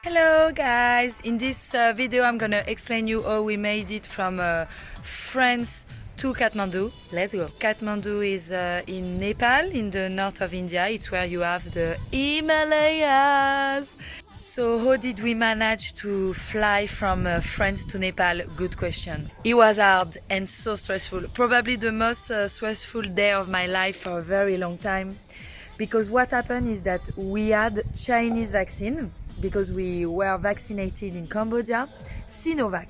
Hello guys, in this video I'm gonna explain you how we made it from France to Kathmandu. Let's go. Kathmandu is in Nepal, in the north of India. It's where you have the Himalayas. So how did we manage to fly from France to Nepal? Good question. It was hard and so stressful. Probably the most stressful day of my life for a very long time. Because what happened is that we had Chinese vaccine because we were vaccinated in Cambodia, Sinovac.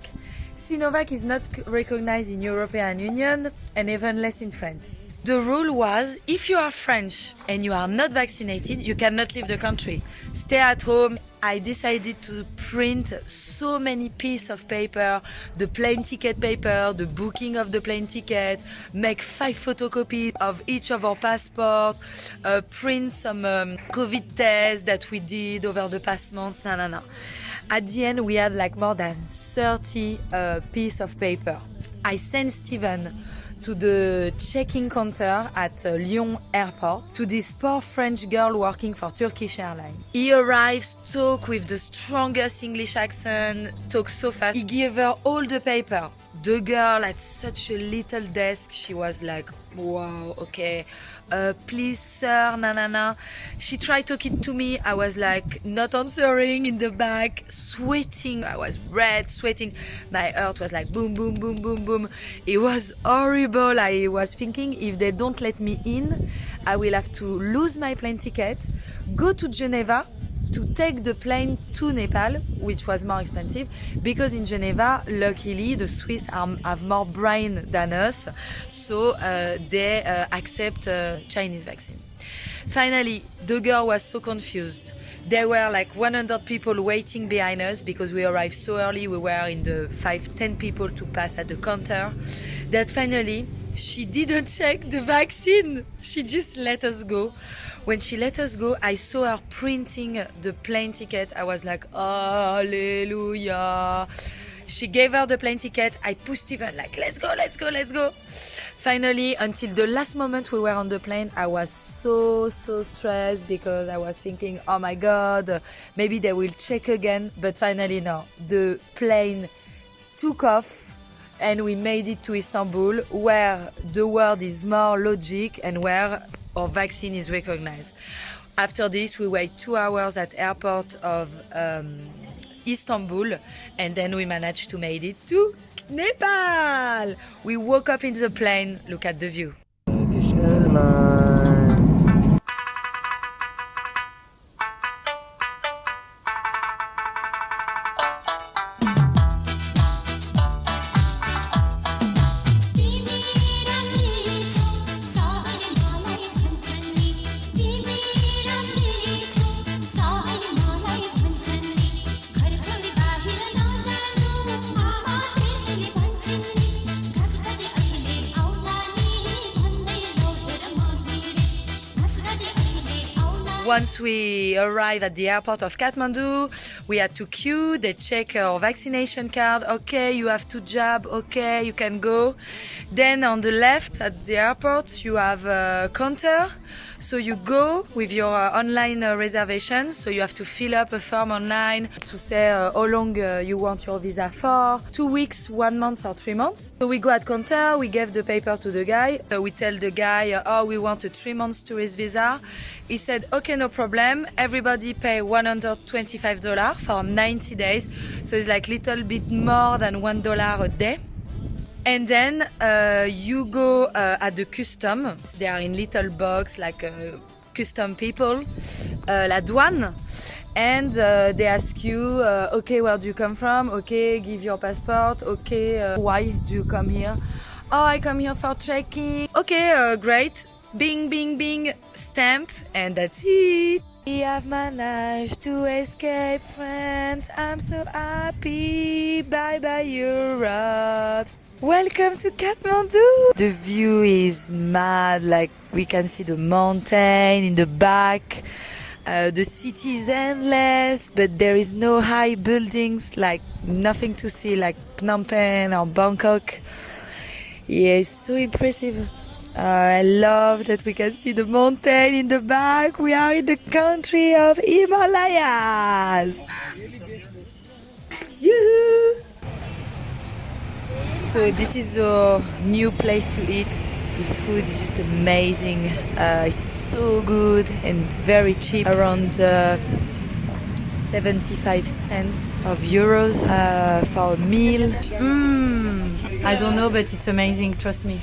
Sinovac is not recognized in European Union and even less in France. The rule was if you are French and you are not vaccinated, you cannot leave the country. Stay at home. I decided to print so many pieces of paper, the plane ticket paper, the booking of the plane ticket, make 5 photocopies of each of our passports, print some COVID tests that we did over the past months. No. At the end, we had like more than 30 pieces of paper. I sent Steven to the check-in counter at Lyon airport to this poor French girl working for Turkish Airlines. He arrives, talk with the strongest English accent, talks so fast. He gave her all the paper. The girl had such a little desk, she was like, wow, okay. Please sir, na. She tried talking to me, I was like not answering in the back, sweating, I was red, sweating, my heart was like boom, boom, boom, boom, boom. It was horrible. I was thinking if they don't let me in, I will have to lose my plane ticket, go to Geneva, to take the plane to Nepal, which was more expensive, because in Geneva, luckily, the Swiss have more brain than us, so they accept Chinese vaccine. Finally, the girl was so confused. There were like 100 people waiting behind us because we arrived so early. We were in the 5-10 people to pass at the counter. That finally, she didn't check the vaccine. She just let us go. When she let us go, I saw her printing the plane ticket. I was like, hallelujah. She gave her the plane ticket. I pushed Steven like, let's go. Finally, until the last moment we were on the plane, I was so stressed because I was thinking, oh my God, maybe they will check again. But finally, no. The plane took off and we made it to Istanbul, where the world is more logic and where our vaccine is recognized. After this, we wait 2 hours at airport of Istanbul, and then we managed to make it to Nepal. We woke up in the plane, look at the view. Turkish Airlines. Once we arrived at the airport of Kathmandu, we had to queue. They check our vaccination card. Okay, you have 2 jabs. Okay, you can go. Then on the left at the airport, you have a counter. So you go with your online reservation. So you have to fill up a form online to say how long you want your visa for. 2 weeks, 1 month or 3 months. So we go at counter, we give the paper to the guy. We tell the guy, we want a 3 months tourist visa. He said, okay, no problem. Everybody pay $125 for 90 days. So it's like little bit more than $1 a day. And then you go at the custom. They are in little box like custom people, la douane. And they ask you, okay, where do you come from? Okay, give your passport. Okay, why do you come here? Oh, I come here for checking. Okay, great. Bing, bing, bing, stamp, and that's it. We have managed to escape France. I'm so happy. Bye bye Europe. Welcome to Kathmandu. The view is mad. Like we can see the mountain in the back. The city is endless, but there is no high buildings. Like nothing to see like Phnom Penh or Bangkok. Yeah, it's so impressive. I love that we can see the mountain in the back. We are in the country of Himalayas. Yoo-hoo! So this is a new place to eat. The food is just amazing. It's so good and very cheap, around 75 cents of euros for a meal. I don't know, but it's amazing, trust me.